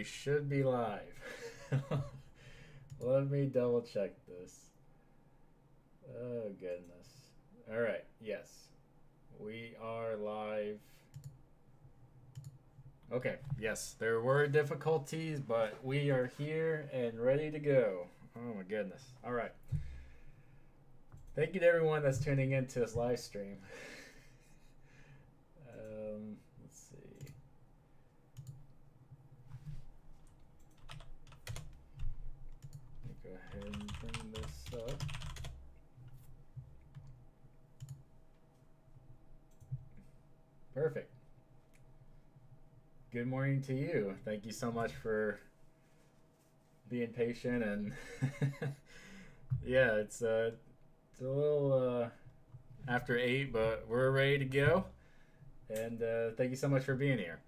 should be live. Let me double check this. Oh, goodness. All right. Yes. We are live. Okay. Yes, there were difficulties, but we are here and ready to go. Oh, my goodness. All right. Thank you to everyone that's tuning into this live stream. Let's see. Let me go ahead and bring this up. Perfect. Good morning to you. Thank you so much for being patient and yeah, it's a little after 8, but we're ready to go. And thank you so much for being here.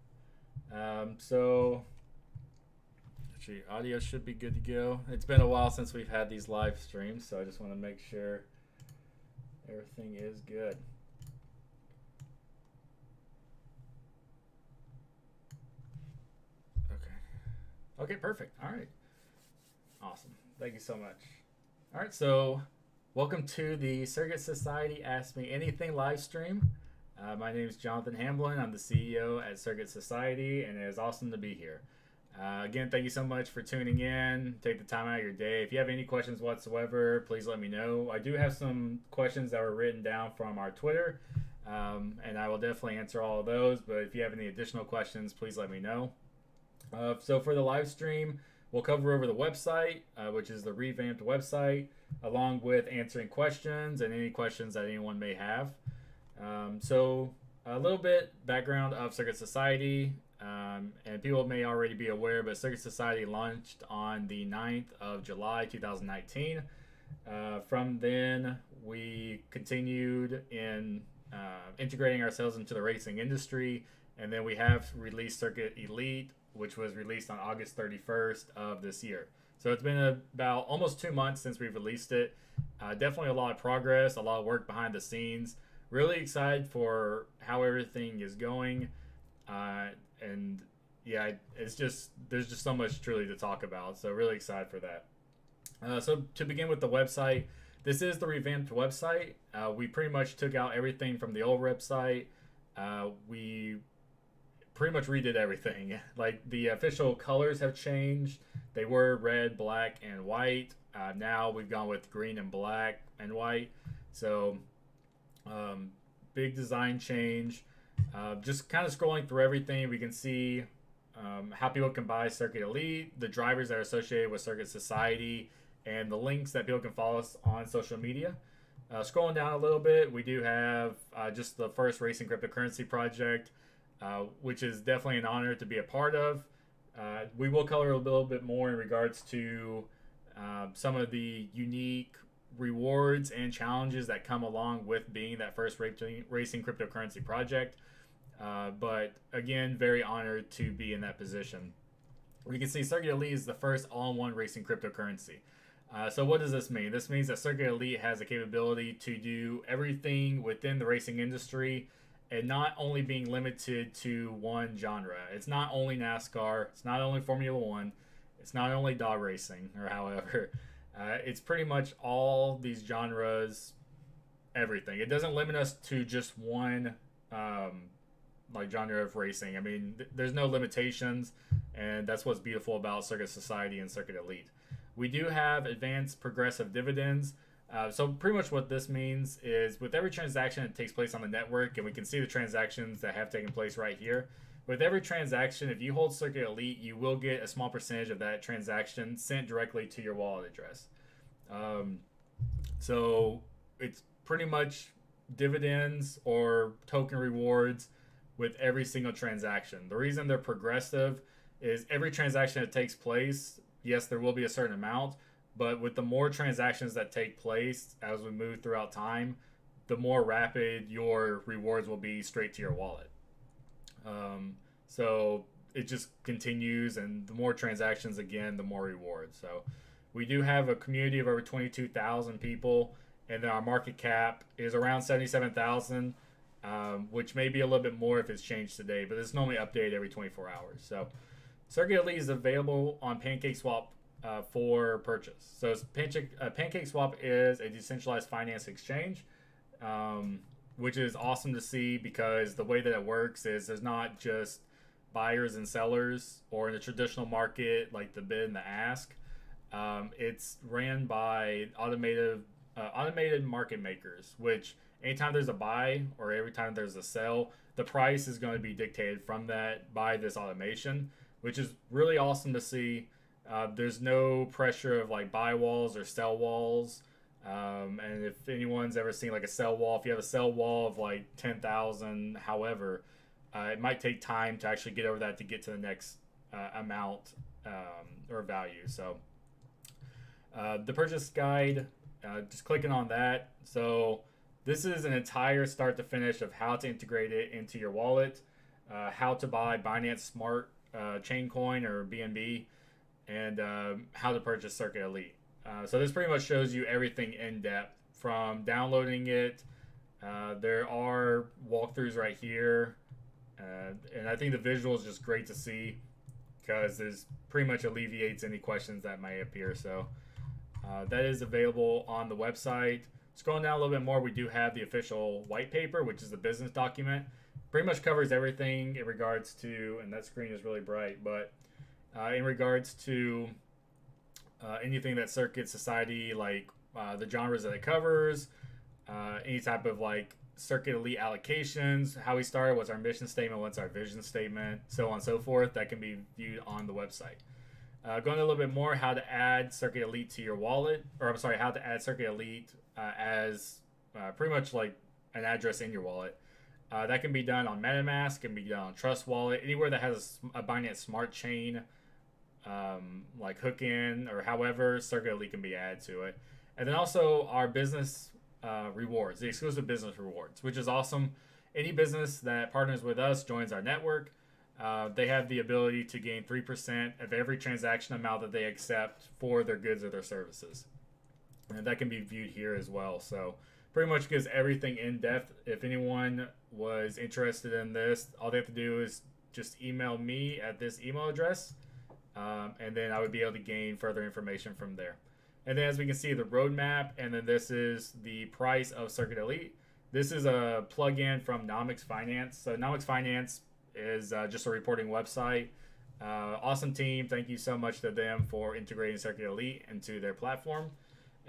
So actually, audio should be good to go. It's been a while since we've had these live streams, so I just want to make sure everything is good. Okay, perfect. All right. Awesome. Thank you so much. All right, so welcome to the Circuit Society Ask Me Anything live stream. My name is Jonathan Hamblin. I'm the CEO at Circuit Society, and it is awesome to be here. Again, thank you so much for tuning in. Take the time out of your day. If you have any questions whatsoever, please let me know. I do have some questions that were written down from our Twitter, and I will definitely answer all of those. But if you have any additional questions, please let me know. So for the live stream, we'll cover over the website, which is the revamped website, along with answering questions and any questions that anyone may have. So a little bit background of Circuit Society, and people may already be aware, but Circuit Society launched on the 9th of July 2019. From then, we continued in integrating ourselves into the racing industry, and then we have released Circuit Elite, which was released on August 31st of this year. So it's been about almost 2 months since we've released it. Definitely a lot of progress, a lot of work behind the scenes. Really excited for how everything is going. And yeah, it's just, there's just so much truly to talk about. So really excited for that. So to begin with the website, this is the revamped website. We pretty much took out everything from the old website. We pretty much redid everything. Like the official colors have changed. They were red, black, and white. Now we've gone with green and black and white. So big design change. Just kind of scrolling through everything, we can see how people can buy Circuit Elite, the drivers that are associated with Circuit Society, and the links that people can follow us on social media. Scrolling down a little bit, we do have just the first racing cryptocurrency project, which is definitely an honor to be a part of. We will color a little bit more in regards to some of the unique rewards and challenges that come along with being that first racing cryptocurrency project. But again, very honored to be in that position. We can see Circuit Elite is the first all-in-one racing cryptocurrency. So what does this mean? This means that Circuit Elite has the capability to do everything within the racing industry, and not only being limited to one genre. It's not only NASCAR, it's not only Formula One, it's not only dog racing, or however. It's pretty much all these genres, everything. It doesn't limit us to just one like genre of racing. I mean, there's no limitations, and that's what's beautiful about Circuit Society and Circuit Elite. We do have advanced progressive dividends. So pretty much what this means is with every transaction that takes place on the network, and we can see the transactions that have taken place right here. With every transaction, if you hold Circuit Elite, you will get a small percentage of that transaction sent directly to your wallet address. So it's pretty much dividends or token rewards with every single transaction. The reason they're progressive is every transaction that takes place, yes, there will be a certain amount, but with the more transactions that take place as we move throughout time, the more rapid your rewards will be straight to your wallet. So it just continues, and the more transactions, again, the more rewards. So we do have a community of over 22,000 people, and then our market cap is around 77,000, which may be a little bit more if it's changed today, but it's normally updated every 24 hours. So Circuit Elite is available on PancakeSwap for purchase. So PancakeSwap is a decentralized finance exchange, which is awesome to see because the way that it works is there's not just buyers and sellers, or in the traditional market like the bid and the ask. It's ran by automated market makers, which anytime there's a buy or every time there's a sell, the price is going to be dictated from that by this automation, which is really awesome to see. There's no pressure of like buy walls or sell walls. And if anyone's ever seen like a sell wall, if you have a sell wall of like 10,000, however, it might take time to actually get over that to get to the next amount or value. So the purchase guide, just clicking on that. So this is an entire start to finish of how to integrate it into your wallet, how to buy Binance Smart Chain Coin or BNB, and how to purchase Circuit Elite. So this pretty much shows you everything in depth from downloading it. There are walkthroughs right here. And I think the visual is just great to see because it pretty much alleviates any questions that may appear. So that is available on the website. Scrolling down a little bit more, we do have the official white paper, which is the business document. Pretty much covers everything in regards to, and that screen is really bright, but in regards to anything that Circuit Society, like the genres that it covers, any type of like Circuit Elite allocations, how we started, what's our mission statement, what's our vision statement, so on and so forth. That can be viewed on the website. Going a little bit more, how to add Circuit Elite to your wallet, or I'm sorry, how to add Circuit Elite as pretty much like an address in your wallet. That can be done on MetaMask, can be done on Trust Wallet, anywhere that has a Binance Smart Chain like hook in or however, Circuit Elite can be added to it. And then also our business rewards, the exclusive business rewards, which is awesome. Any business that partners with us, joins our network, they have the ability to gain 3% of every transaction amount that they accept for their goods or their services. And that can be viewed here as well. So pretty much gives everything in depth. If anyone was interested in this, all they have to do is just email me at this email address, and then I would be able to gain further information from there. And then as we can see, the roadmap, and then this is the price of Circuit Elite. This is a plugin from Nomics Finance. So Nomics Finance is just a reporting website. Awesome team. Thank you so much to them for integrating Circuit Elite into their platform.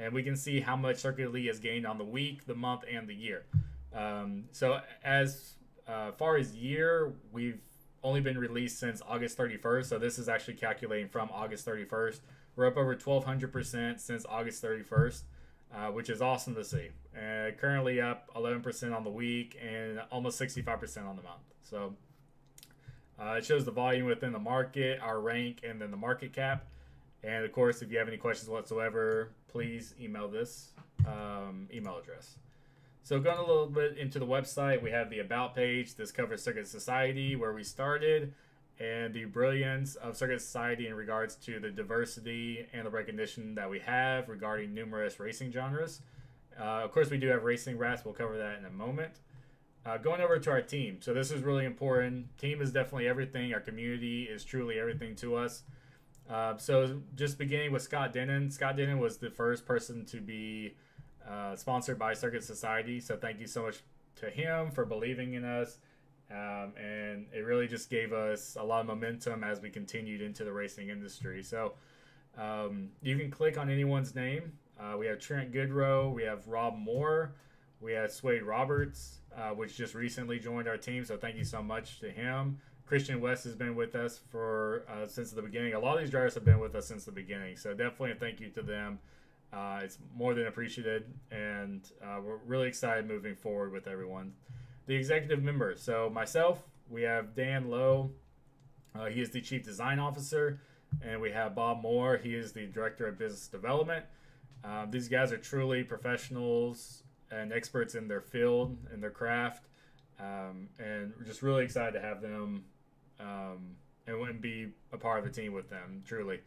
And we can see how much Circuit Elite has gained on the week, the month, and the year. So as far as year, we've only been released since August 31st. So this is actually calculating from August 31st. We're up over 1,200% since August 31st, which is awesome to see. Currently up 11% on the week and almost 65% on the month. So it shows the volume within the market, our rank, and then the market cap. And of course, if you have any questions whatsoever, please email this email address. So going a little bit into the website, we have the About page. This covers Circuit Society, where we started, and the brilliance of Circuit Society in regards to the diversity and the recognition that we have regarding numerous racing genres. Of course, we do have racing rats. We'll cover that in a moment. Going over to our team. So this is really important. Team is definitely everything. Our community is truly everything to us. So just beginning with Scott Denon. Scott Denon was the first person to be sponsored by Circuit Society. So thank you so much to him for believing in us. And it really just gave us a lot of momentum as we continued into the racing industry. So you can click on anyone's name. We have Trent Goodrow, we have Rob Moore, we have Swade Roberts, which just recently joined our team. So thank you so much to him. Christian West has been with us for since the beginning. A lot of these drivers have been with us since the beginning. So definitely a thank you to them. It's more than appreciated, and we're really excited moving forward with everyone. The executive members. So myself, we have Dan Lowe. He is the Chief Design Officer. And we have Bob Moore. He is the Director of Business Development. These guys are truly professionals and experts in their field, in their craft. And we're just really excited to have them and be a part of the team with them, truly.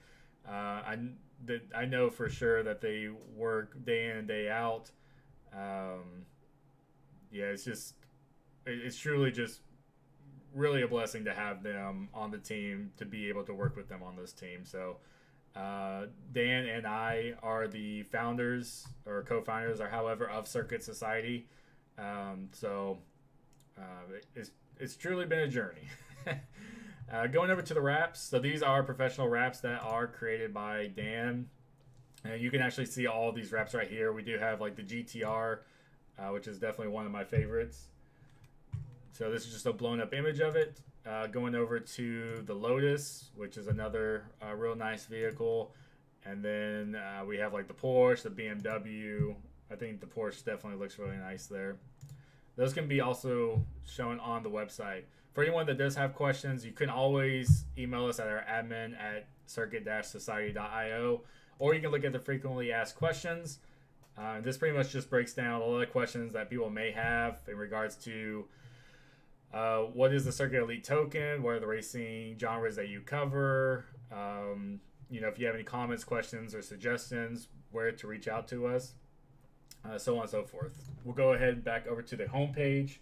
I know for sure that they work day in and day out. Yeah, it's truly just really a blessing to have them on the team, to be able to work with them on this team. So Dan and I are the founders or co-founders or however of Circuit Society. So it's truly been a journey. Going over to the wraps. So these are professional wraps that are created by Dan. And you can actually see all these wraps right here. We do have like the GTR, which is definitely one of my favorites. So this is just a blown up image of it. Going over to the Lotus, which is another real nice vehicle. And then we have like the Porsche, the BMW. I think the Porsche definitely looks really nice there. Those can be also shown on the website. For anyone that does have questions, you can always email us at our admin at circuit-society.io, or you can look at the frequently asked questions. This pretty much just breaks down all the questions that people may have in regards to what is the Circuit Elite token, what are the racing genres that you cover, if you have any comments, questions, or suggestions, where to reach out to us, so on and so forth. We'll go ahead back over to the homepage.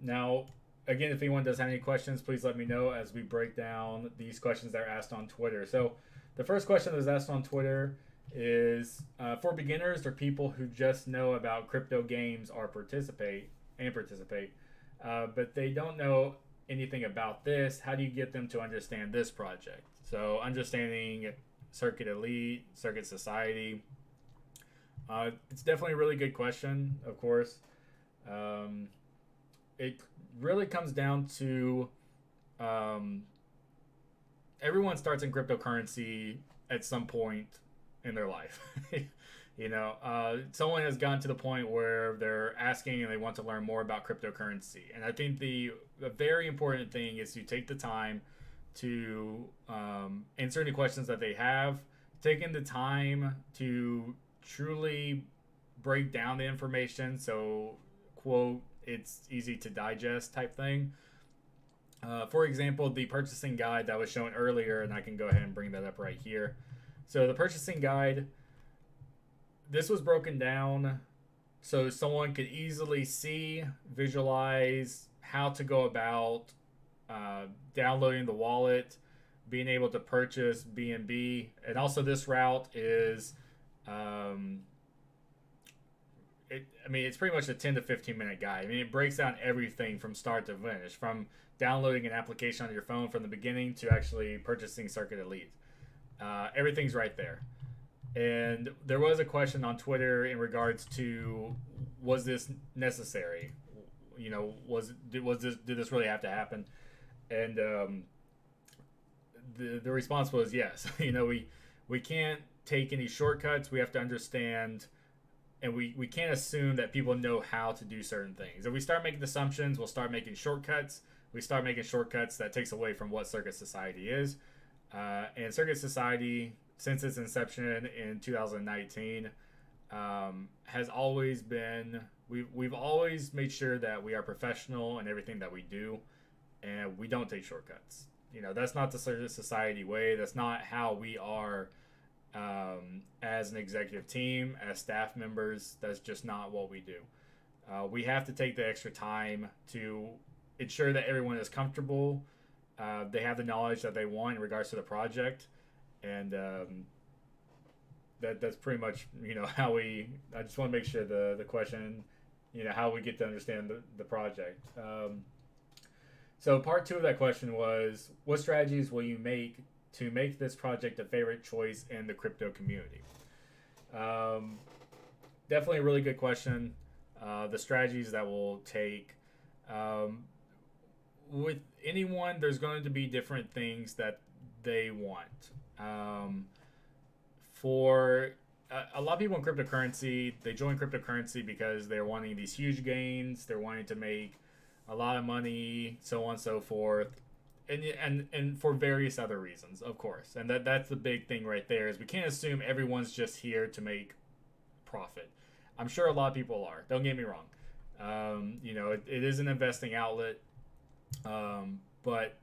Now, again, if anyone does have any questions, please let me know as we break down these questions that are asked on Twitter. So the first question that was asked on Twitter is for beginners or people who just know about crypto games or participate, but they don't know anything about this. How do you get them to understand this project? So understanding Circuit Elite, Circuit Society, it's definitely a really good question, of course. It really comes down to everyone starts in cryptocurrency at some point in their life. Someone has gotten to the point where they're asking and they want to learn more about cryptocurrency. And I think the very important thing is to take the time to answer any questions that they have, taking the time to truly break down the information. So, quote, it's easy to digest type thing. For example, the purchasing guide that was shown earlier, and I can go ahead and bring that up right here. So the purchasing guide, this was broken down so someone could easily see, visualize how to go about downloading the wallet, being able to purchase BNB. And also this route is, it's pretty much a 10 to 15 minute guide. It breaks down everything from start to finish, from downloading an application on your phone from the beginning to actually purchasing Circuit Elite. Everything's right there. And there was a question on Twitter in regards to, was this necessary? Did this really have to happen? And the response was yes. We can't take any shortcuts. We have to understand, and we can't assume that people know how to do certain things. If we start making assumptions, we'll start making shortcuts. We start making shortcuts, that takes away from what Circuit Society is. And Circuit Society, since its inception in 2019, has always been, we've always made sure that we are professional in everything that we do, and we don't take shortcuts. That's not the Circuit Society way. That's not how we are as an executive team, as staff members. That's just not what we do. We have to take the extra time to ensure that everyone is comfortable. They have the knowledge that they want in regards to the project, and that's pretty much how we. I just want to make sure the question, how we get to understand the project. So part 2 of that question was, what strategies will you make to make this project a favorite choice in the crypto community? Definitely a really good question. The strategies that we'll take. With anyone, there's going to be different things that they want. For a lot of people in cryptocurrency, they join cryptocurrency because they're wanting these huge gains. They're wanting to make a lot of money, so on and so forth. And for various other reasons, of course. And that's the big thing right there, is we can't assume everyone's just here to make profit. I'm sure a lot of people are. Don't get me wrong. It is an investing outlet. But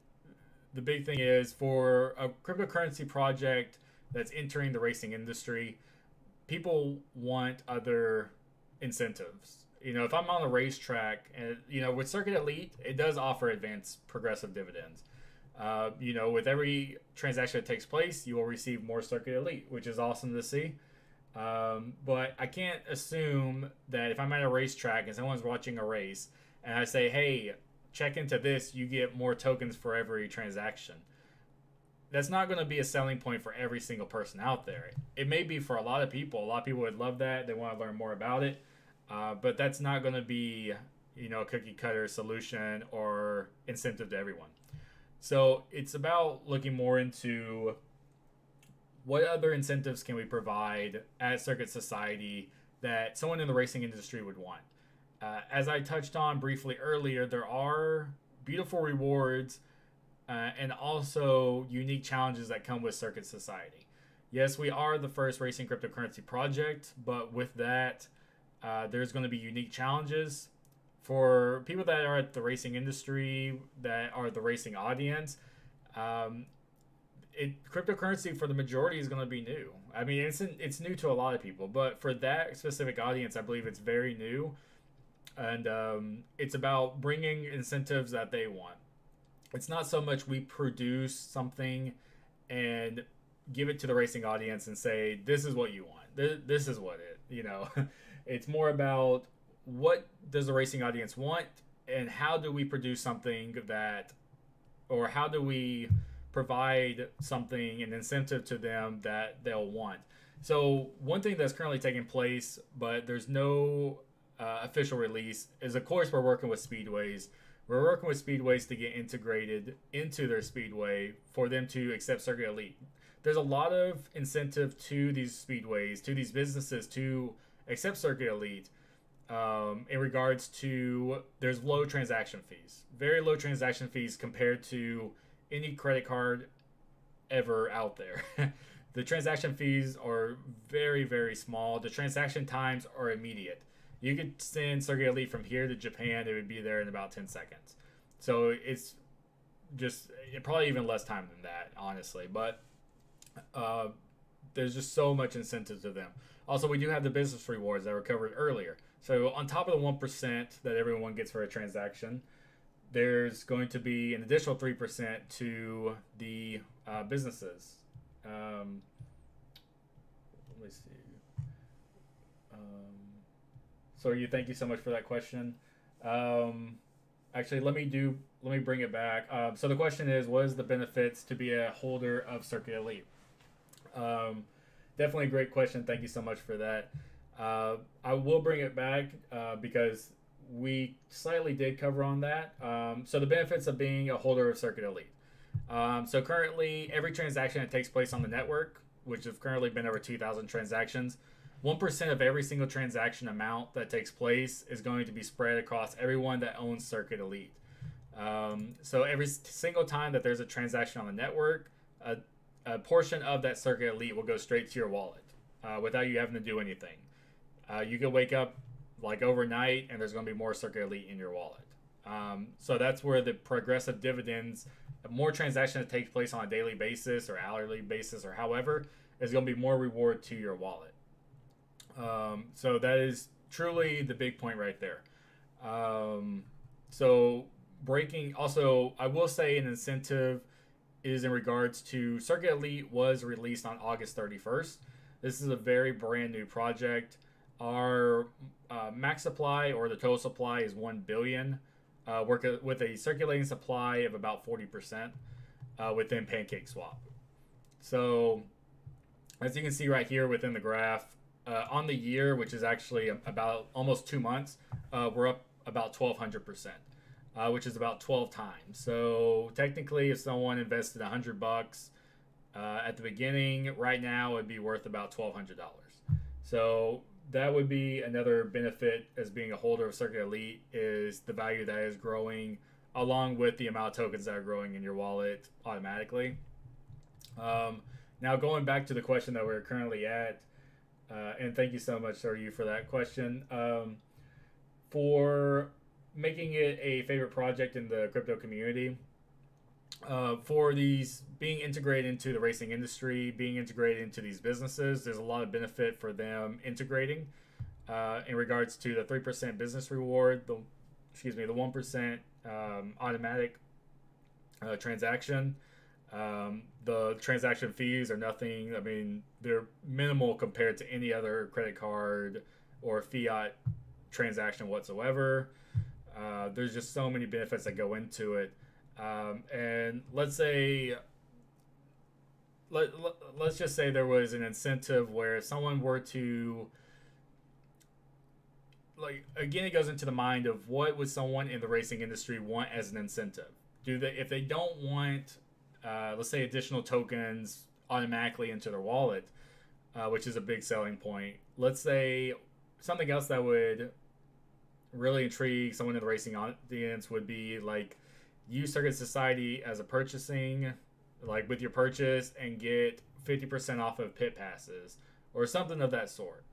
the big thing is, for a cryptocurrency project that's entering the racing industry, people want other incentives. if I'm on a racetrack, and with Circuit Elite, it does offer advanced progressive dividends. With every transaction that takes place, you will receive more Circuit Elite, which is awesome to see. But I can't assume that if I'm at a racetrack and someone's watching a race and I say, hey, check into this, you get more tokens for every transaction. That's not going to be a selling point for every single person out there. It may be for a lot of people. A lot of people would love that. They want to learn more about it. But that's not going to be, a cookie cutter solution or incentive to everyone. So it's about looking more into what other incentives can we provide at Circuit Society that someone in the racing industry would want. As I touched on briefly earlier, there are beautiful rewards and also unique challenges that come with Circuit Society. Yes, we are the first racing cryptocurrency project, but with that, there's going to be unique challenges. For people that are at the racing industry, that are the racing audience, cryptocurrency for the majority is going to be new. I mean, it's new to a lot of people, but for that specific audience, I believe it's very new. And it's about bringing incentives that they want. It's not so much we produce something and give it to the racing audience and say, this is what you want. This is what it's more about what does the racing audience want and how do we produce something or how do we provide something, an incentive to them that they'll want. So one thing that's currently taking place, but there's no official release, is of course we're working with speedways. We're working with speedways to get integrated into their speedway for them to accept Circuit Elite. There's a lot of incentive to these speedways, to these businesses to accept Circuit Elite in regards to there's low transaction fees. Very low transaction fees compared to any credit card ever out there. The transaction fees are very, very small. The transaction times are immediate. You could send Circuit Elite from here to Japan. It would be there in about 10 seconds. So it's just probably even less time than that, honestly. But there's just so much incentive to them. Also, we do have the business rewards that were covered earlier. So on top of the 1% that everyone gets for a transaction, there's going to be an additional 3% to the businesses. Let me see. Thank you so much for that question. Actually, let me bring it back. So the question is, what is the benefits to be a holder of Circuit Elite? Definitely a great question. Thank you so much for that. I will bring it back because we slightly did cover on that. So the benefits of being a holder of Circuit Elite. So currently, every transaction that takes place on the network, which have currently been over 2,000 transactions, 1% of every single transaction amount that takes place is going to be spread across everyone that owns Circuit Elite. So every single time that there's a transaction on the network, a portion of that Circuit Elite will go straight to your wallet without you having to do anything. You could wake up like overnight and there's going to be more Circuit Elite in your wallet. So that's where the progressive dividends, more transactions that take place on a daily basis or hourly basis or however, is going to be more reward to your wallet. So that is truly the big point right there. So breaking, also, I will say an incentive is in regards to Circuit Elite was released on August 31st. This is a very brand new project. Our max supply or the total supply is 1 billion, with a circulating supply of about 40% within PancakeSwap. So as you can see right here within the graph, on the year, which is actually about almost 2 months, we're up about 1,200%, which is about 12 times. So technically, if someone invested $100 at the beginning, right now it'd be worth about $1,200. So that would be another benefit as being a holder of Circuit Elite, is the value that is growing along with the amount of tokens that are growing in your wallet automatically. Now going back to the question that we're currently at, and thank you so much, sir, you for that question. For making it a favorite project in the crypto community, for these being integrated into the racing industry, being integrated into these businesses, there's a lot of benefit for them integrating. in regards to the 3% business reward, the 1% automatic transaction. The transaction fees are nothing. I mean, they're minimal compared to any other credit card or fiat transaction whatsoever. There's just so many benefits that go into it. And let's just say there was an incentive where if someone were to, like, again, it goes into the mind of what would someone in the racing industry want as an incentive. If they don't want, let's say, additional tokens automatically into their wallet, which is a big selling point. Let's say something else that would really intrigue someone in the racing audience would be like use Circuit Society as a purchasing, like with your purchase, and get 50% off of pit passes or something of that sort.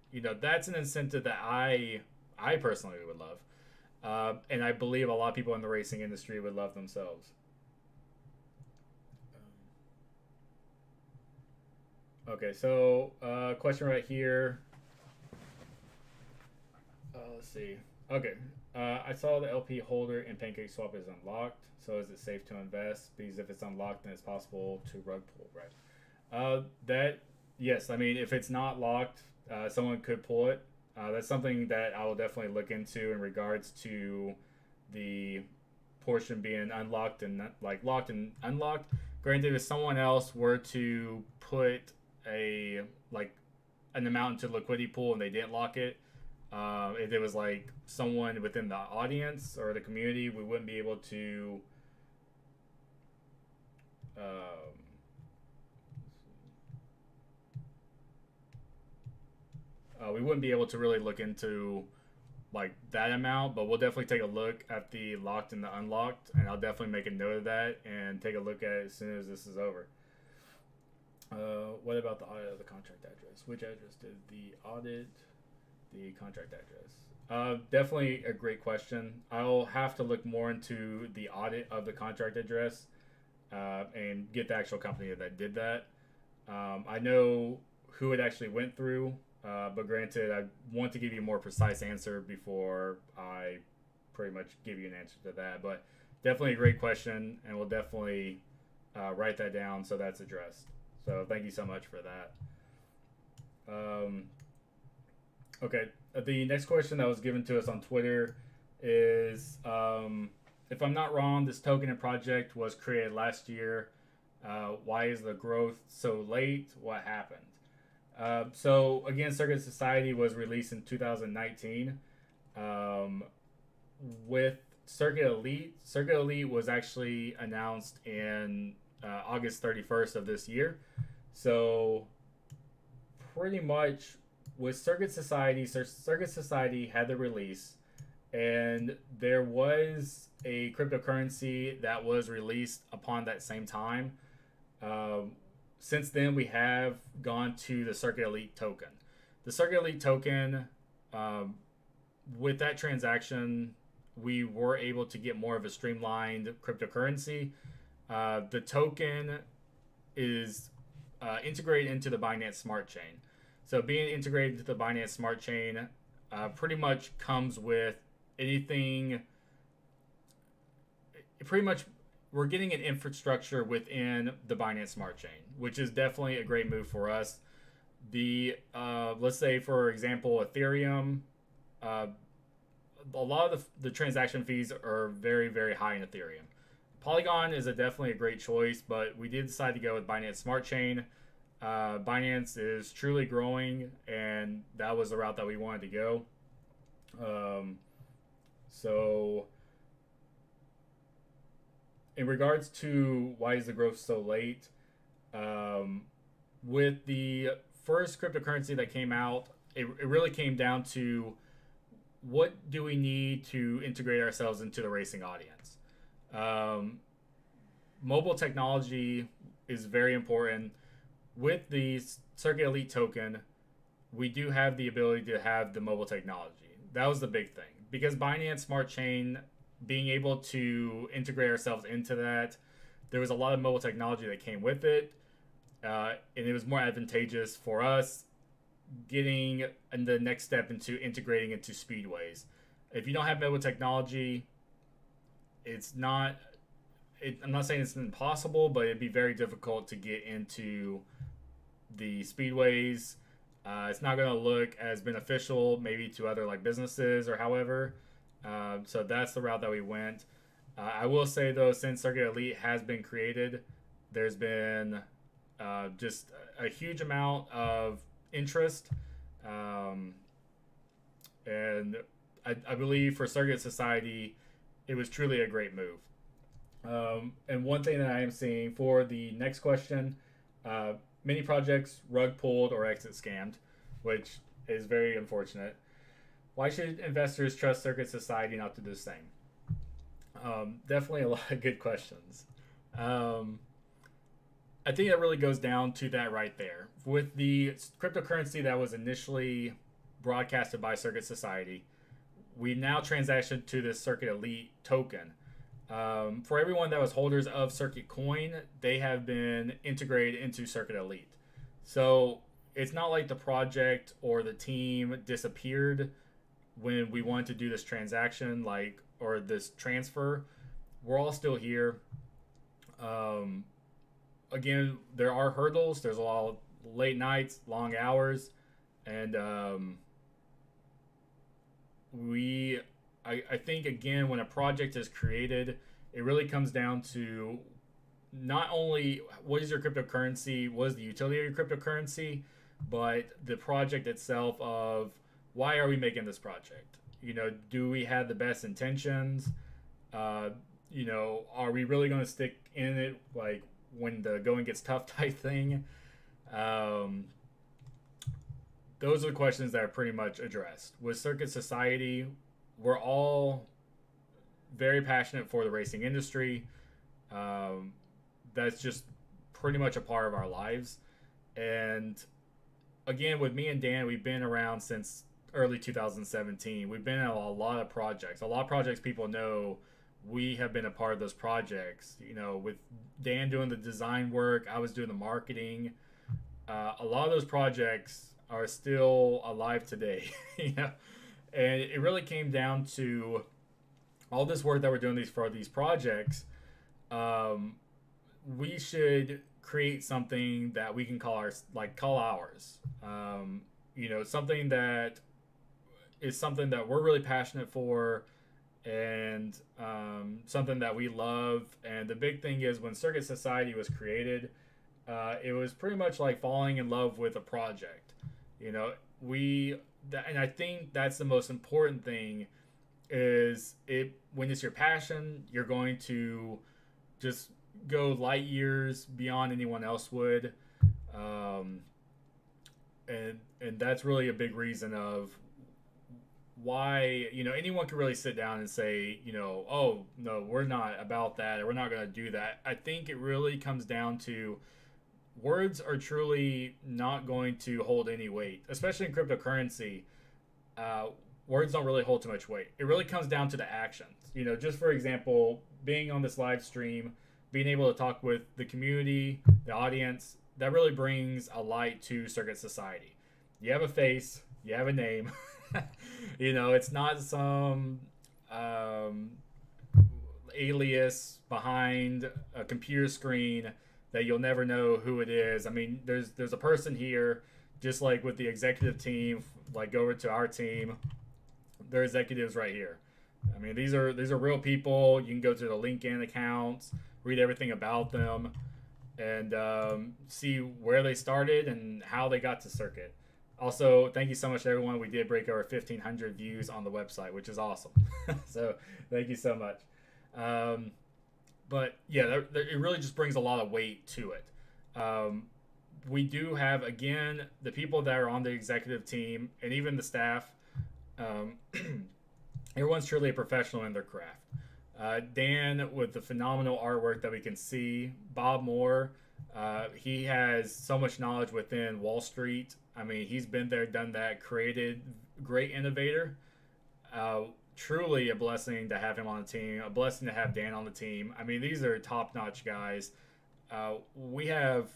That's an incentive that I personally would love, and I believe a lot of people in the racing industry would love themselves. Okay, so question right here. Let's see. Okay, I saw the LP holder in Pancake Swap is unlocked. So is it safe to invest? Because if it's unlocked, then it's possible to rug pull, right? Yes. I mean, if it's not locked, someone could pull it. That's something that I will definitely look into in regards to the portion being unlocked and like locked and unlocked. Granted, if someone else were to put an amount into the liquidity pool and they didn't lock it, if it was like someone within the audience or the community, we wouldn't be able to really look into like that amount, but we'll definitely take a look at the locked and the unlocked, and I'll definitely make a note of that and take a look at it as soon as this is over. What about the audit of the contract address? Which address did the audit the contract address? Definitely a great question. I'll have to look more into the audit of the contract address and get the actual company that did that. I know who it actually went through, but granted, I want to give you a more precise answer before I pretty much give you an answer to that. But definitely a great question, and we'll definitely write that down so that's addressed. So thank you so much for that. Okay, the next question that was given to us on Twitter is, if I'm not wrong, this token and project was created last year. Why is the growth so late? What happened? So again, Circuit Society was released in 2019. With Circuit Elite, Circuit Elite was actually announced in August 31st of this year. So pretty much with Circuit Society had the release, and there was a cryptocurrency that was released upon that same time. Since then, we have gone to the Circuit Elite token. The Circuit Elite token, with that transaction, we were able to get more of a streamlined cryptocurrency. The token is integrated into the Binance Smart Chain. So being integrated into the Binance Smart Chain pretty much comes with anything. Pretty much, we're getting an infrastructure within the Binance Smart Chain, which is definitely a great move for us. Let's say, for example, Ethereum. A lot of the transaction fees are very, very high in Ethereum. Polygon is definitely a great choice, but we did decide to go with Binance Smart Chain. Binance is truly growing, and that was the route that we wanted to go. So in regards to why is the growth so late, with the first cryptocurrency that came out, it really came down to what do we need to integrate ourselves into the racing audience. Mobile technology is very important. With the Circuit Elite token, we do have the ability to have the mobile technology. That was the big thing. Because Binance Smart Chain, being able to integrate ourselves into that, there was a lot of mobile technology that came with it. And it was more advantageous for us getting the next step into integrating into speedways. If you don't have mobile technology, it's not. I'm not saying it's impossible, but it'd be very difficult to get into the speedways. It's not going to look as beneficial maybe to other like businesses or however. So that's the route that we went. I will say though, since Circuit Elite has been created, there's been just a huge amount of interest, and I believe for Circuit Society, it was truly a great move. And one thing that I am seeing for the next question, many projects rug pulled or exit scammed, which is very unfortunate. Why should investors trust Circuit Society not to do the same? Definitely a lot of good questions. I think that really goes down to that right there. With the cryptocurrency that was initially broadcasted by Circuit Society, we now transitioned to this Circuit Elite token. For everyone that was holders of Circuit Coin, they have been integrated into Circuit Elite. So it's not like the project or the team disappeared when we wanted to do this transaction, like, or this transfer. We're all still here. Again, there are hurdles. There's a lot of late nights, long hours, and I think again, when a project is created, it really comes down to not only what is your cryptocurrency, what is the utility of your cryptocurrency, but the project itself of why are we making this project? You know, do we have the best intentions? You know, are we really going to stick in it like when the going gets tough type thing? Those are the questions that are pretty much addressed. With Circuit Society, we're all very passionate for the racing industry. That's just pretty much a part of our lives. And again, with me and Dan, we've been around since early 2017. We've been in a lot of projects. A lot of projects people know, we have been a part of those projects. You know, with Dan doing the design work, I was doing the marketing. A lot of those projects are still alive today. You know, and it really came down to all this work that we're doing for these projects. We should create something that we can call ours. You know, something that is something that we're really passionate for, and something that we love. And the big thing is, when Circuit Society was created, it was pretty much like falling in love with a project. You know, and I think that's the most important thing, is it when it's your passion, you're going to just go light years beyond anyone else would. And that's really a big reason of why, you know, anyone can really sit down and say, you know, oh no, we're not about that, or we're not going to do that. I think it really comes down to words are truly not going to hold any weight, especially in cryptocurrency. Words don't really hold too much weight. It really comes down to the actions. You know, just for example, being on this live stream, being able to talk with the community, the audience, that really brings a light to Circuit Society. You have a face, you have a name. You know, it's not some alias behind a computer screen that you'll never know who it is. I mean, there's a person here, just like with the executive team. Like, go over to our team, their executives right here. I mean, these are real people. You can go to the LinkedIn accounts, read everything about them, and see where they started and how they got to Circuit. Also, thank you so much, everyone. We did break over 1,500 views on the website, which is awesome. So thank you so much. But yeah, it really just brings a lot of weight to it. We do have, again, the people that are on the executive team and even the staff. Everyone's truly a professional in their craft. Dan, with the phenomenal artwork that we can see. Bob Moore, he has so much knowledge within Wall Street. I mean, he's been there, done that, created, great innovator. Truly a blessing to have him on the team, a blessing to have Dan on the team. I mean, these are top-notch guys. We have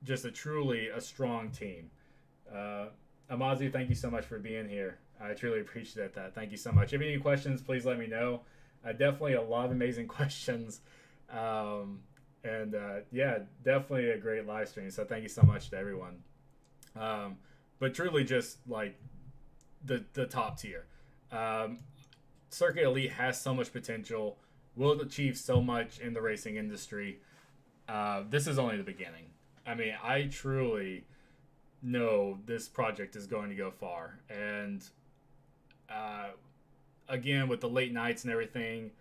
just truly a strong team. Amazu, thank you so much for being here. I truly appreciate that. Thank you so much. If you have any questions, please let me know. Definitely a lot of amazing questions. Um, and yeah, definitely a great live stream. So thank you so much to everyone. Um, but truly just like the top tier. Um, Circuit Elite has so much potential, will achieve so much in the racing industry. This is only the beginning. I mean, I truly know this project is going to go far. And uh, again, with the late nights and everything,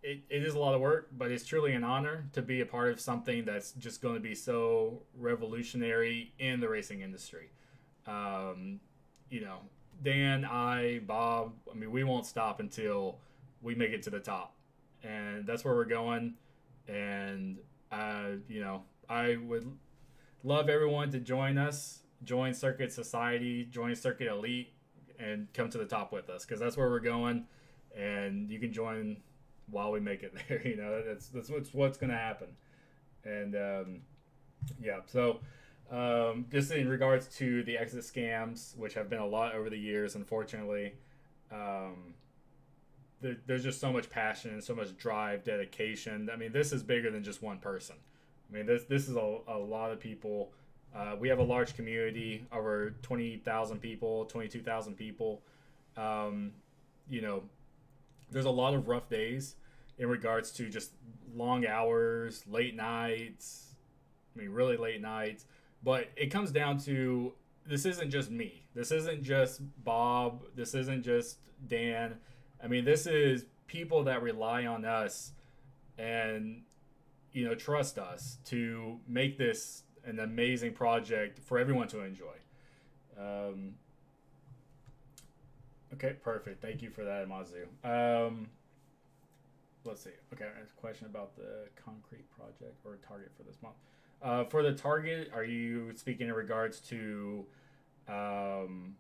it is a lot of work, but it's truly an honor to be a part of something that's just going to be so revolutionary in the racing industry. Um, you know, Dan, Bob, I mean, we won't stop until we make it to the top. And that's where we're going. And, I would love everyone to join us, join Circuit Society, join Circuit Elite, and come to the top with us because that's where we're going. And you can join while we make it there. That's what's going to happen. And yeah, so just in regards to the exit scams, which have been a lot over the years, unfortunately, um, there's just so much passion and so much drive, dedication. I mean, this is bigger than just one person. I mean, this is a lot of people. We have a large community, over 20,000 people, 22,000 people. Um, you know, there's a lot of rough days in regards to just long hours, late nights. I mean, really late nights. But it comes down to this isn't just me. This isn't just Bob. This isn't just Dan. I mean, this is people that rely on us and, trust us to make this an amazing project for everyone to enjoy. Um, okay, perfect. Thank you for that, Amazu. Let's see. Okay, I have a question about the concrete project or target for this month. For the target, are you speaking in regards to um,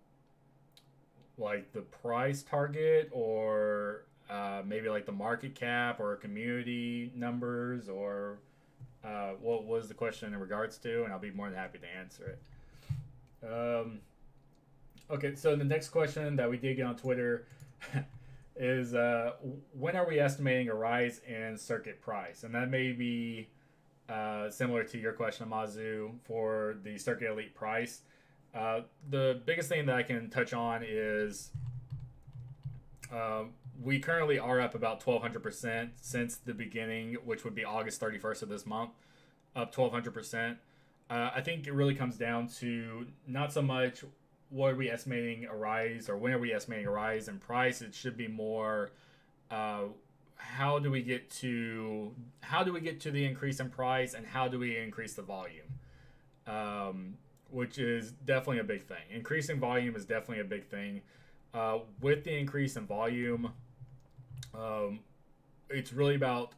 like the price target or maybe like the market cap or community numbers or what was the question in regards to? And I'll be more than happy to answer it. Okay, so the next question that we did get on Twitter is when are we estimating a rise in circuit price? And that may be similar to your question, Amazu, for the Circuit Elite price. The biggest thing that I can touch on is we currently are up about 1,200% since the beginning, which would be August 31st of this month, up 1,200%. I think it really comes down to not so much what are we estimating a rise or when are we estimating a rise in price. It should be more how do we get to the increase in price and how do we increase the volume, which is definitely a big thing. Increasing volume is definitely a big thing. With the increase in volume, it's really about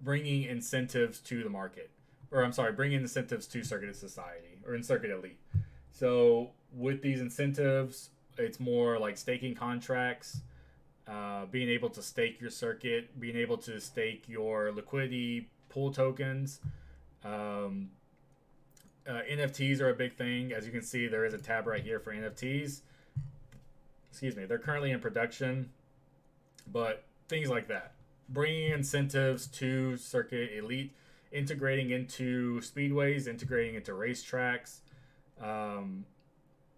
bringing incentives to the market, or I'm sorry, bringing incentives to Circuit Society or in Circuit Elite. So with these incentives, it's more like staking contracts, being able to stake your circuit, being able to stake your liquidity pool tokens. NFTs are a big thing. As you can see, there is a tab right here for NFTs. Excuse me, they're currently in production, but things like that. Bringing incentives to Circuit Elite, integrating into speedways, integrating into racetracks.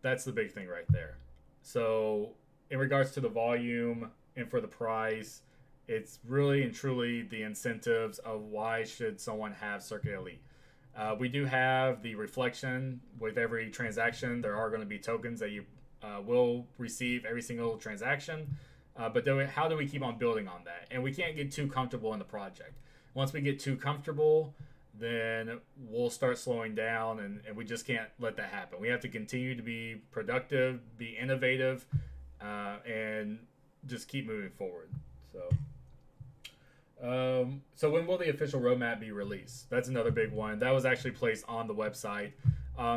That's the big thing right there. So in regards to the volume and for the price, it's really and truly the incentives of why should someone have Circuit Elite. We do have the reflection with every transaction. There are going to be tokens that you will receive every single transaction. But how do we keep on building on that? And we can't get too comfortable in the project. Once we get too comfortable, then we'll start slowing down, and we just can't let that happen. We have to continue to be productive, be innovative, and just keep moving forward. So when will the official roadmap be released? That's another big one. That was actually placed on the website.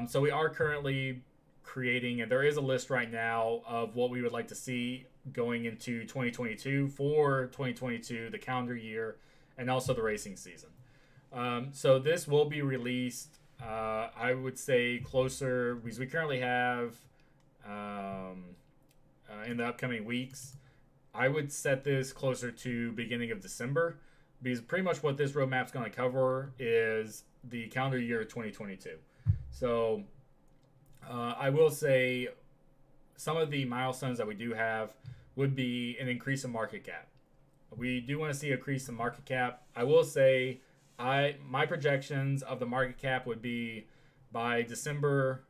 So we are currently creating, and there is a list right now of what we would like to see going into 2022 for 2022, the calendar year, and also the racing season. So this will be released I would say closer because we currently have um, in the upcoming weeks. I would set this closer to beginning of December because pretty much what this roadmap's going to cover is the calendar year 2022. So I will say some of the milestones that we do have would be an increase in market cap. We do want to see a increase in market cap. I will say my projections of the market cap would be by December,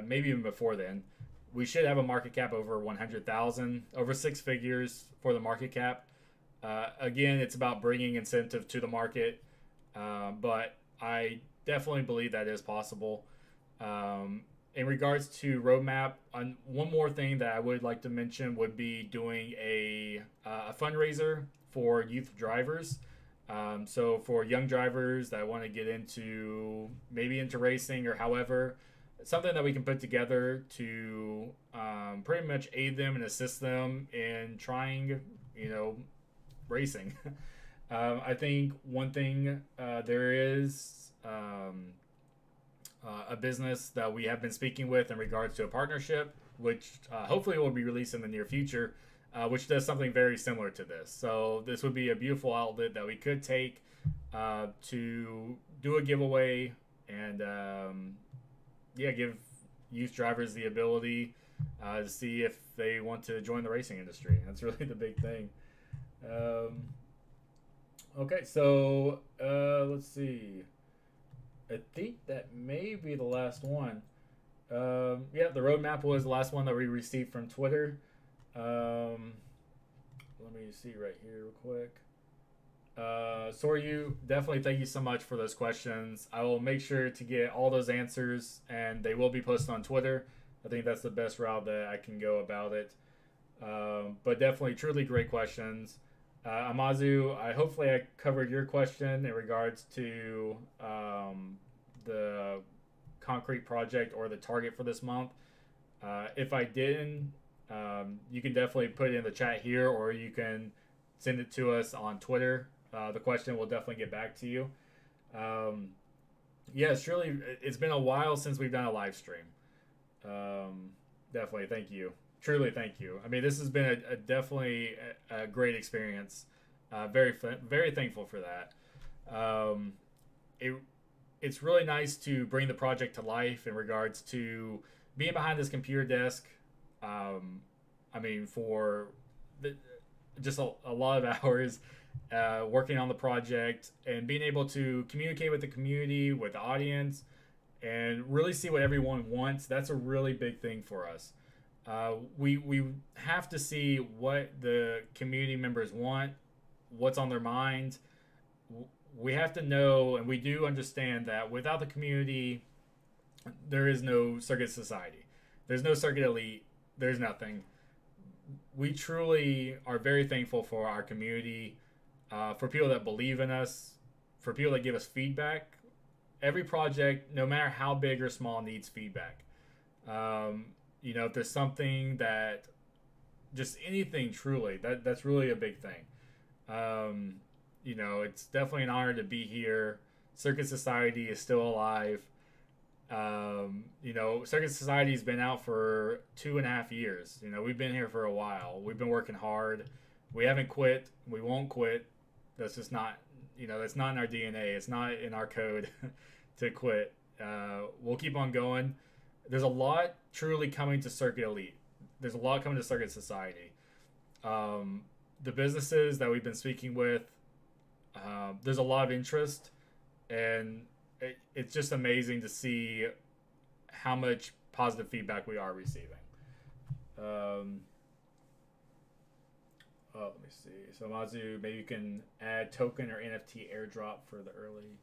maybe even before then, we should have a market cap over 100,000, over six figures for the market cap. Again, it's about bringing incentive to the market, but I definitely believe that is possible. In regards to roadmap, one more thing that I would like to mention would be doing a fundraiser for youth drivers. So for young drivers that want to get into maybe into racing or however, something that we can put together to pretty much aid them and assist them in trying, racing. I think one thing there is a business that we have been speaking with in regards to a partnership, which hopefully will be released in the near future, which does something very similar to this. So this would be a beautiful outlet that we could take to do a giveaway and give youth drivers the ability to see if they want to join the racing industry. That's really the big thing. Okay, so let's see. I think that may be the last one. The roadmap was the last one that we received from Twitter. Let me see right here real quick. Soryu, definitely thank you so much for those questions. I will make sure to get all those answers, and they will be posted on Twitter. I think that's the best route that I can go about it. But definitely, truly great questions. Amazu, hopefully I covered your question in regards to the concrete project or the target for this month. If I didn't, you can definitely put it in the chat here, or you can send it to us on Twitter. The question will definitely get back to you. Surely it's been a while since we've done a live stream. Definitely, thank you. Truly, thank you. I mean, this has been definitely a great experience. Very thankful for that. It's really nice to bring the project to life in regards to being behind this computer desk. For just a lot of hours working on the project and being able to communicate with the community, with the audience, and really see what everyone wants. That's a really big thing for us. We have to see what the community members want, what's on their mind. We have to know, and we do understand that without the community, there is no Circuit Society. There's no Circuit Elite. There's nothing. We truly are very thankful for our community, for people that believe in us, for people that give us feedback. Every project, no matter how big or small, needs feedback. If there's something that, just anything truly, that's really a big thing. It's definitely an honor to be here. Circuit Society is still alive. Circuit Society's been out for 2.5 years. We've been here for a while. We've been working hard. We haven't quit. We won't quit. That's just not, that's not in our DNA. It's not in our code to quit. We'll keep on going. There's a lot truly coming to Circuit Elite. There's a lot coming to Circuit Society. The businesses that we've been speaking with, there's a lot of interest, and it's just amazing to see how much positive feedback we are receiving. Let me see. So Mazu, maybe you can add token or NFT airdrop for the early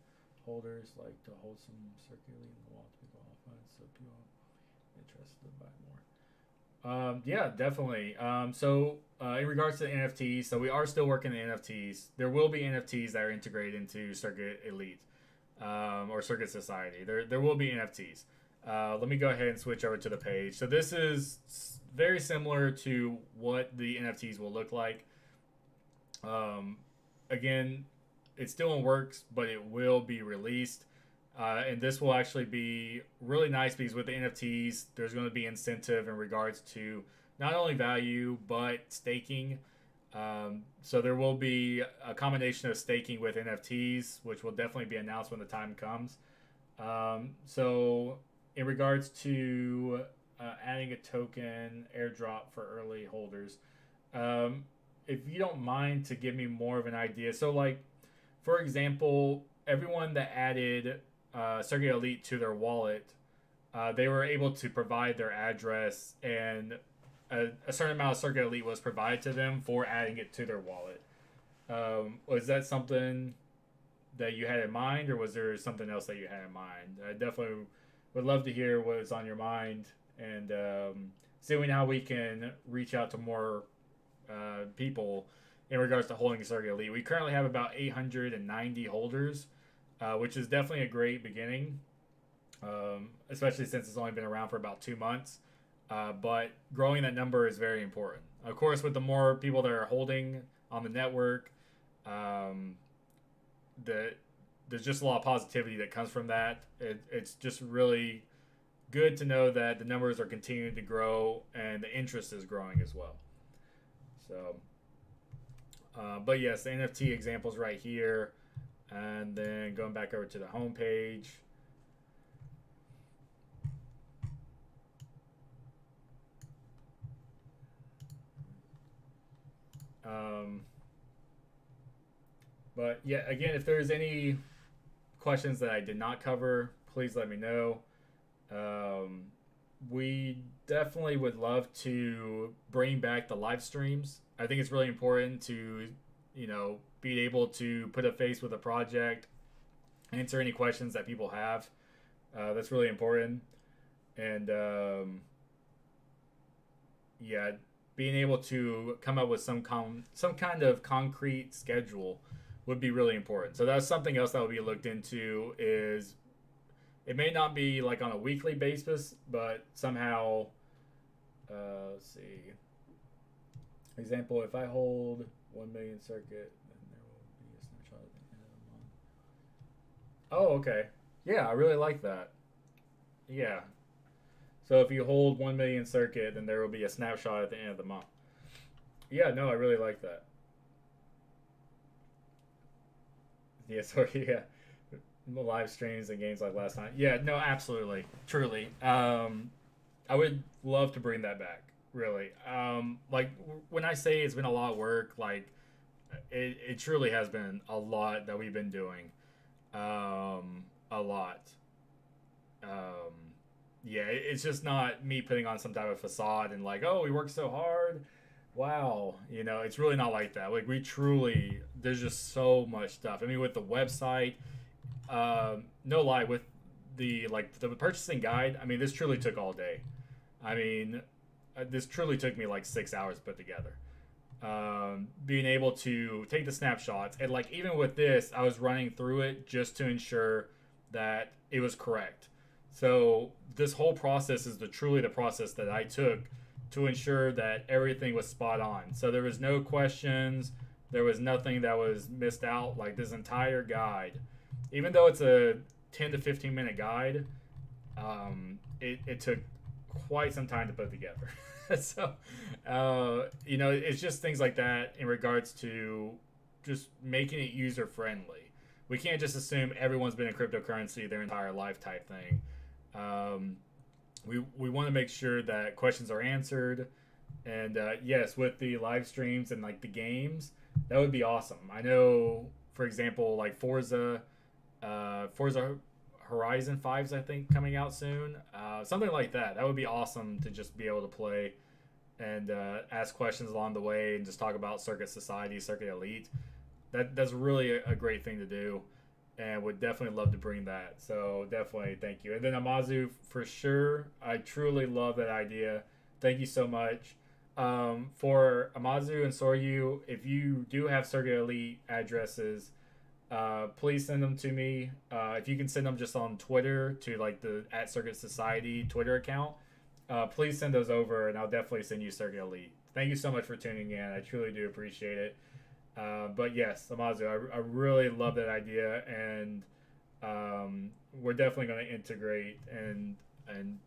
holders, like to hold some Circuit Elite in the wallet to be qualified, so people are interested to buy more. Yeah, definitely. In regards to the NFTs, so we are still working the NFTs. There will be NFTs that are integrated into Circuit Elite or Circuit Society. There will be NFTs. Let me go ahead and switch over to the page. So this is very similar to what the NFTs will look like. Again, it's still in works, but it will be released. And this will actually be really nice because with the NFTs, there's going to be incentive in regards to not only value but staking. So there will be a combination of staking with NFTs, which will definitely be announced when the time comes. So in regards to adding a token airdrop for early holders, if you don't mind to give me more of an idea. So like, for example, everyone that added Circuit Elite to their wallet, they were able to provide their address, and a certain amount of Circuit Elite was provided to them for adding it to their wallet. Was that something that you had in mind, or was there something else that you had in mind? I definitely would love to hear what's on your mind, and seeing how we can reach out to more people in regards to holding Circuit Elite. We currently have about 890 holders, which is definitely a great beginning, especially since it's only been around for about 2 months. But growing that number is very important. Of course, with the more people that are holding on the network, there's just a lot of positivity that comes from that. It's just really good to know that the numbers are continuing to grow and the interest is growing as well. So, but yes, the NFT examples right here, and then going back over to the home page. But yeah, again, if there's any questions that I did not cover, please let me know. We definitely would love to bring back the live streams. I think it's really important to, be able to put a face with a project, answer any questions that people have. That's really important. And yeah, being able to come up with some kind of concrete schedule would be really important. So that's something else that will be looked into. Is it may not be like on a weekly basis, but somehow, let's see. Example, if I hold 1 million circuit, then there will be a snapshot at the end of the month. Oh, okay. Yeah, I really like that. Yeah. So if you hold 1 million circuit, then there will be a snapshot at the end of the month. Yeah, no, I really like that. Yeah, so yeah, live streams and games like last night. Yeah, no, absolutely, truly. I would love to bring that back. Really, like when I say it's been a lot of work, like it truly has been a lot that we've been doing. A lot. Um, yeah, it's just not me putting on some type of facade and like, oh, we worked so hard. Wow, it's really not like that. Like we truly, there's just so much stuff. I mean, with the website, no lie, with the purchasing guide. I mean, this truly took all day. I mean, this truly took me like 6 hours to put together. Being able to take the snapshots, and like even with this, I was running through it just to ensure that it was correct. So this whole process is truly the process that I took to ensure that everything was spot on. So there was no questions, there was nothing that was missed out. Like this entire guide, even though it's a 10 to 15 minute guide, it took quite some time to put together. So, it's just things like that in regards to just making it user friendly. We can't just assume everyone's been in cryptocurrency their entire life type thing. We want to make sure that questions are answered, and yes, with the live streams and like the games, that would be awesome. I know, for example, like Forza Horizon 5's I think coming out soon, something like that. That would be awesome to just be able to play and ask questions along the way and just talk about Circuit Society, Circuit Elite. That's really a great thing to do, and would definitely love to bring that. So definitely thank you. And then Amazu, for sure, I truly love that idea. Thank you so much. For Amazu and Soryu, if you do have Circuit Elite addresses, please send them to me. If you can send them just on Twitter to like the @Circuit Society Twitter account, please send those over, and I'll definitely send you Circuit Elite. Thank you so much for tuning in. I truly do appreciate it. But yes, Amazu, I really love that idea, and we're definitely going to integrate and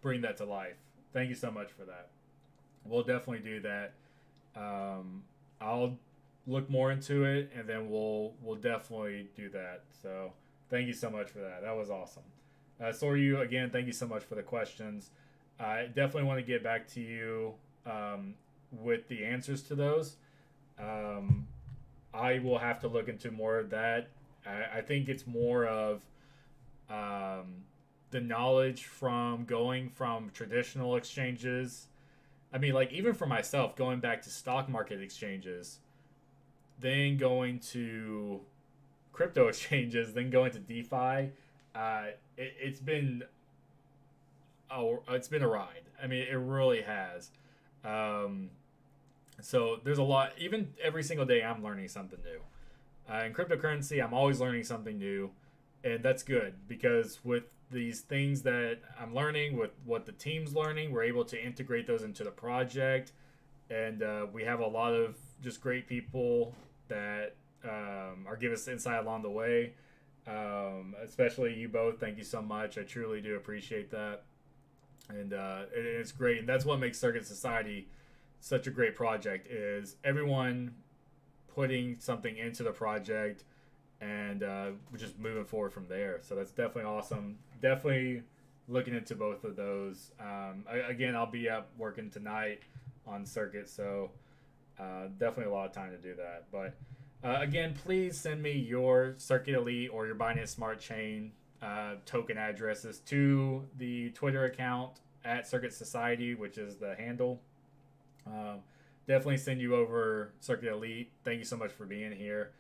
bring that to life. Thank you so much for that. We'll definitely do that. I'll look more into it, and then we'll definitely do that. So thank you so much for that. That was awesome. Soryu, again, thank you so much for the questions. I definitely want to get back to you with the answers to those. Um, I will have to look into more of that. I think it's more of um, the knowledge from going from traditional exchanges. I mean, like, even for myself, going back to stock market exchanges, then going to crypto exchanges, then going to DeFi. It's been it's been a ride. I mean, it really has. Um, so there's a lot. Even every single day, I'm learning something new. In cryptocurrency, I'm always learning something new, and that's good because with these things that I'm learning, with what the team's learning, we're able to integrate those into the project, and we have a lot of just great people that are giving us insight along the way. Especially you both. Thank you so much. I truly do appreciate that, and it's great. And that's what makes Circuit Society such a great project. Is everyone putting something into the project, and we're just moving forward from there. So that's definitely awesome. Definitely looking into both of those. Again, I'll be up working tonight on Circuit, so definitely a lot of time to do that. But again, please send me your Circuit Elite or your Binance Smart Chain token addresses to the Twitter account at Circuit Society, which is the handle. Um, Definitely send you over Circuit Elite. Thank you so much for being here.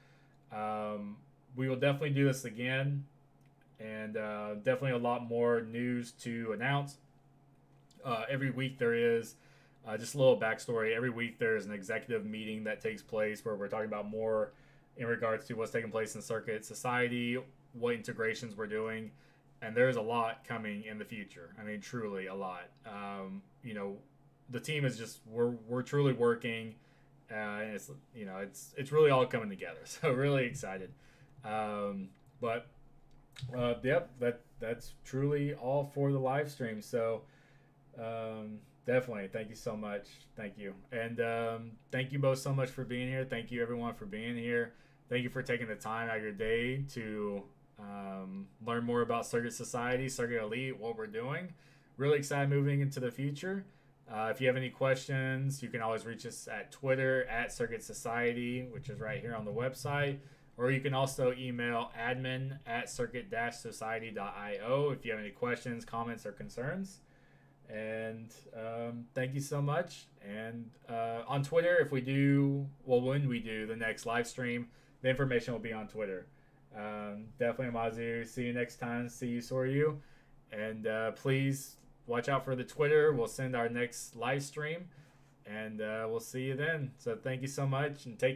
We will definitely do this again, and definitely a lot more news to announce. Every week there is just a little backstory. Every week there's an executive meeting that takes place where we're talking about more in regards to what's taking place in Circuit Society, what integrations we're doing, and there's a lot coming in the future. I mean, truly a lot. The team is just we're truly working, and it's really all coming together. So really excited. But yep, that's truly all for the live stream. So definitely, thank you so much. Thank you, and thank you both so much for being here. Thank you everyone for being here. Thank you for taking the time out of your day to learn more about Circuit Society, Circuit Elite, what we're doing. Really excited moving into the future. If you have any questions, you can always reach us at Twitter at Circuit Society, which is right here on the website. Or you can also email admin at circuit-society.io if you have any questions, comments, or concerns. And thank you so much. And on Twitter, when we do the next live stream, the information will be on Twitter. Definitely, Mazu. See you next time. See you, Soryu. And please watch out for the Twitter. We'll send our next live stream, and we'll see you then. So thank you so much, and take